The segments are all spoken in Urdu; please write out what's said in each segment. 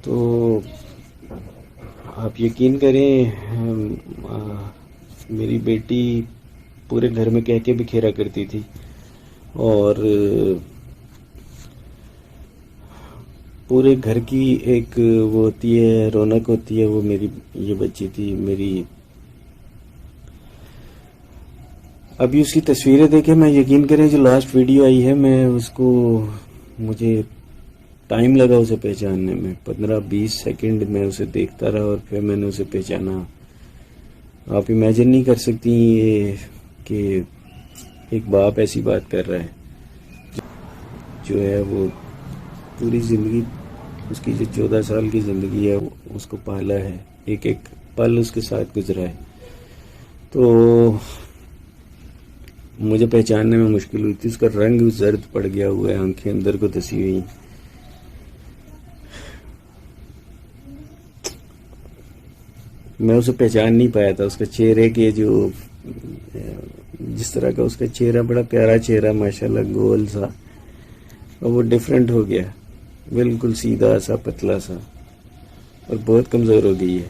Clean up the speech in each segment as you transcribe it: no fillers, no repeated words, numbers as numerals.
تو آپ یقین کریں میری بیٹی پورے گھر میں کہہ کے بکھیرا کرتی تھی، اور پورے گھر کی ایک وہ ہوتی ہے رونق ہوتی ہے، وہ میری یہ بچی تھی میری۔ ابھی اس کی تصویریں دیکھیں، میں یقین کریں جو لاسٹ ویڈیو آئی ہے، میں اس کو مجھے ٹائم لگا اسے پہچاننے میں، 15-20 سیکنڈ میں اسے دیکھتا رہا اور پھر میں نے اسے پہچانا۔ آپ امیجن نہیں کر سکتی یہ کہ ایک باپ ایسی بات کر رہا ہے جو ہے وہ پوری زندگی، اس کی جو 14 سال کی زندگی ہے اس کو پالا ہے، ایک ایک پل اس کے ساتھ گزرا ہے۔ تو مجھے پہچاننے میں مشکل ہوئی تھی، اس کا رنگ زرد پڑ گیا ہوا ہے، آنکھیں اندر کو دسی ہوئی۔ میں اسے پہچان نہیں پایا تھا، اس کا چہرے کے جو جس طرح کا اس کا چہرہ، بڑا پیارا چہرہ ماشاءاللہ، گول سا، اور وہ ڈیفرنٹ ہو گیا، بالکل سیدھا سا، پتلا سا، اور بہت کمزور ہو گئی ہے۔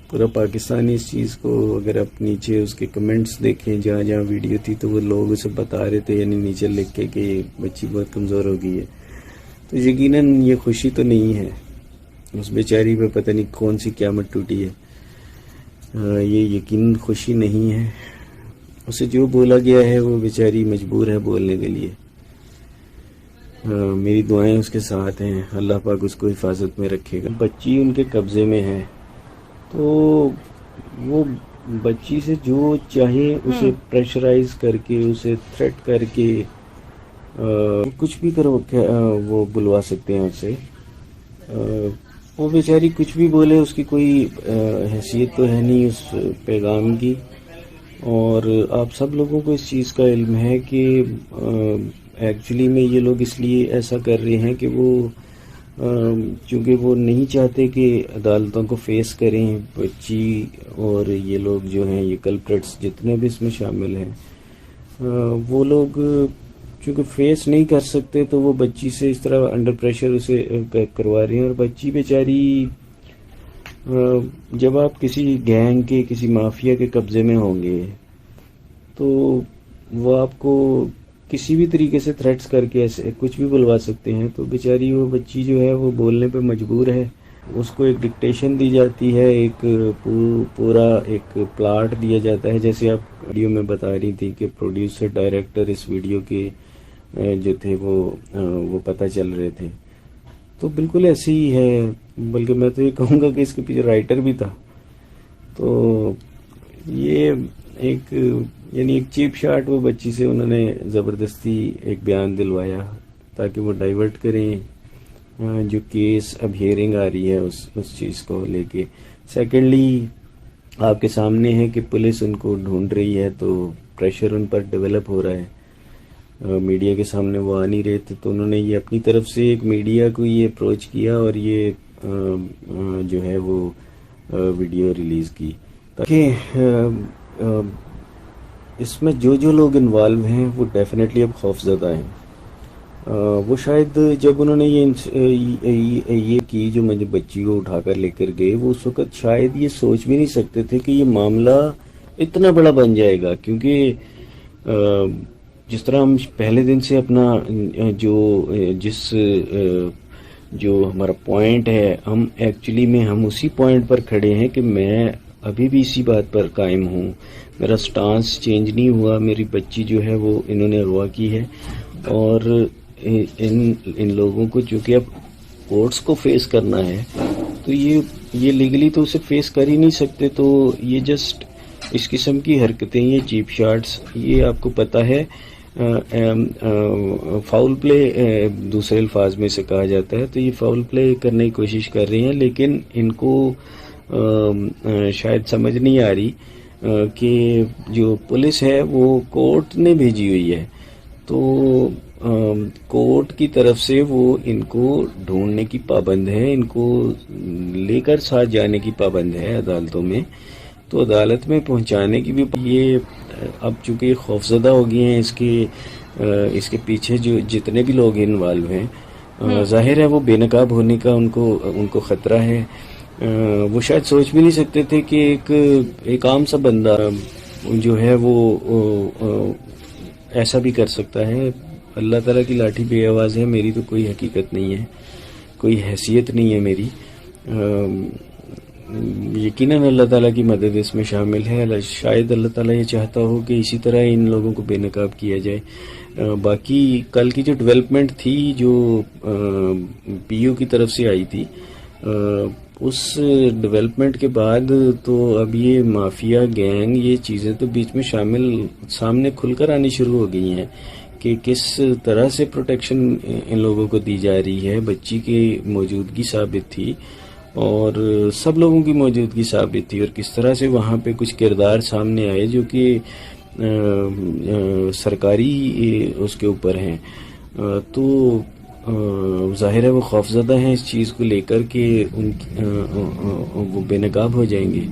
پورا پاکستانی اس چیز کو، اگر آپ نیچے اس کے کمنٹس دیکھیں جہاں جہاں ویڈیو تھی تو وہ لوگ اسے بتا رہے تھے، یعنی نیچے لکھ کے کہ بچی بہت کمزور ہو گئی ہے۔ تو یقیناً یہ خوشی تو نہیں ہے، اس بیچاری پہ پتہ نہیں کون سی قیامت ٹوٹی ہے، یہ یقیناً خوشی نہیں ہے۔ اسے جو بولا گیا ہے وہ بیچاری مجبور ہے بولنے کے لیے۔ میری دعائیں اس کے ساتھ ہیں، اللہ پاک اس کو حفاظت میں رکھے گا۔ بچی ان کے قبضے میں ہے تو وہ بچی سے جو چاہے اسے پریشرائز کر کے، اسے تھریٹ کر کے کچھ بھی کرو، وہ بلوا سکتے ہیں اسے۔ وہ بیچاری کچھ بھی بولے، اس کی کوئی حیثیت تو ہے نہیں اس پیغام کی۔ اور آپ سب لوگوں کو اس چیز کا علم ہے کہ ایکچولی میں یہ لوگ اس لیے ایسا کر رہے ہیں کہ وہ چونکہ وہ نہیں چاہتے کہ عدالتوں کو فیس کریں بچی، اور یہ لوگ جو ہیں یہ کلپریٹس جتنے بھی اس میں شامل ہیں، وہ لوگ چونکہ فیس نہیں کر سکتے تو وہ بچی سے اس طرح انڈر پریشر اسے کروا رہے ہیں۔ اور بچی بیچاری، جب آپ کسی گینگ کے، کسی مافیا کے قبضے میں ہوں گے تو وہ آپ کو کسی بھی طریقے سے تھریٹس کر کے ایسے کچھ بھی بلوا سکتے ہیں۔ تو بیچاری وہ بچی جو ہے وہ بولنے پہ مجبور ہے، اس کو ایک ڈکٹیشن دی جاتی ہے، ایک پورا ایک پلاٹ دیا جاتا ہے، جیسے آپ ویڈیو میں بتا رہی تھی کہ پروڈیوسر ڈائریکٹر اس ویڈیو کے جو تھے وہ پتہ چل رہے تھے۔ تو بالکل ایسے ہی ہے، بلکہ میں تو یہ کہوں گا کہ اس کے پیچھے رائٹر بھی تھا۔ تو یہ ایک چیپ شاٹ وہ بچی سے انہوں نے زبردستی ایک بیان دلوایا تاکہ وہ ڈائیورٹ کریں جو کیس اب ہیئرنگ آ رہی ہے اس چیز کو لے کے۔ سیکنڈلی آپ کے سامنے ہے کہ پولیس ان کو ڈھونڈ رہی ہے، تو پریشر ان پر ڈیولپ ہو رہا ہے، میڈیا کے سامنے وہ آ نہیں رہے تھے، تو انہوں نے یہ اپنی طرف سے ایک میڈیا کو یہ اپروچ کیا اور یہ جو ہے وہ ویڈیو ریلیز کی تاکہ اس میں جو لوگ انوالو ہیں وہ ڈیفینیٹلی اب خوف زدہ ہیں۔ وہ شاید جب انہوں نے یہ کی جو مجھے بچی کو اٹھا کر لے کر گئے، وہ اس وقت شاید یہ سوچ بھی نہیں سکتے تھے کہ یہ معاملہ اتنا بڑا بن جائے گا، کیونکہ جس طرح ہم پہلے دن سے اپنا جو ہمارا پوائنٹ ہے، ہم ایکچولی میں ہم اسی پوائنٹ پر کھڑے ہیں کہ میں ابھی بھی اسی بات پر قائم ہوں، میرا سٹانس چینج نہیں ہوا۔ میری بچی جو ہے وہ انہوں نے اغوا کی ہے، اور ان لوگوں کو چونکہ اب کورٹس کو فیس کرنا ہے تو یہ لیگلی تو اسے فیس کر ہی نہیں سکتے، تو یہ جسٹ اس قسم کی حرکتیں، یہ چیپ شاٹس، یہ آپ کو پتہ ہے فاؤل پلے دوسرے الفاظ میں سے کہا جاتا ہے، تو یہ فاؤل پلے کرنے کی کوشش کر رہی ہیں، لیکن ان کو شاید سمجھ نہیں آ رہی کہ جو پولیس ہے وہ کورٹ نے بھیجی ہوئی ہے، تو کورٹ کی طرف سے وہ ان کو ڈھونڈنے کی پابند ہے، ان کو لے کر ساتھ جانے کی پابند ہے عدالتوں میں، تو عدالت میں پہنچانے کی بھی یہ اب چونکہ خوفزدہ ہو گئی ہیں اس کے پیچھے جو جتنے بھی لوگ انوالو ہیں، ظاہر ہے وہ بے نقاب ہونے کا ان کو خطرہ ہے. وہ شاید سوچ بھی نہیں سکتے تھے کہ ایک عام سا بندہ جو ہے وہ ایسا بھی کر سکتا ہے. اللہ تعالیٰ کی لاٹھی بے آواز ہے، میری تو کوئی حقیقت نہیں ہے، کوئی حیثیت نہیں ہے میری. یقیناً اللہ تعالیٰ کی مدد اس میں شامل ہے. شاید اللہ تعالیٰ یہ چاہتا ہو کہ اسی طرح ان لوگوں کو بے نقاب کیا جائے. باقی کل کی جو ڈیولپمنٹ تھی جو پی یو کی طرف سے آئی تھی، اس ڈیولپمنٹ کے بعد تو اب یہ مافیا گینگ یہ چیزیں تو بیچ میں شامل سامنے کھل کر آنی شروع ہو گئی ہیں کہ کس طرح سے پروٹیکشن ان لوگوں کو دی جا رہی ہے. بچی کی موجودگی ثابت تھی اور سب لوگوں کی موجودگی ثابت تھی، اور کس طرح سے وہاں پہ کچھ کردار سامنے آئے جو کہ سرکاری اس کے اوپر ہیں. تو ظاہر ہے وہ خوفزدہ ہیں اس چیز کو لے کر کہ وہ بے نقاب ہو جائیں گے.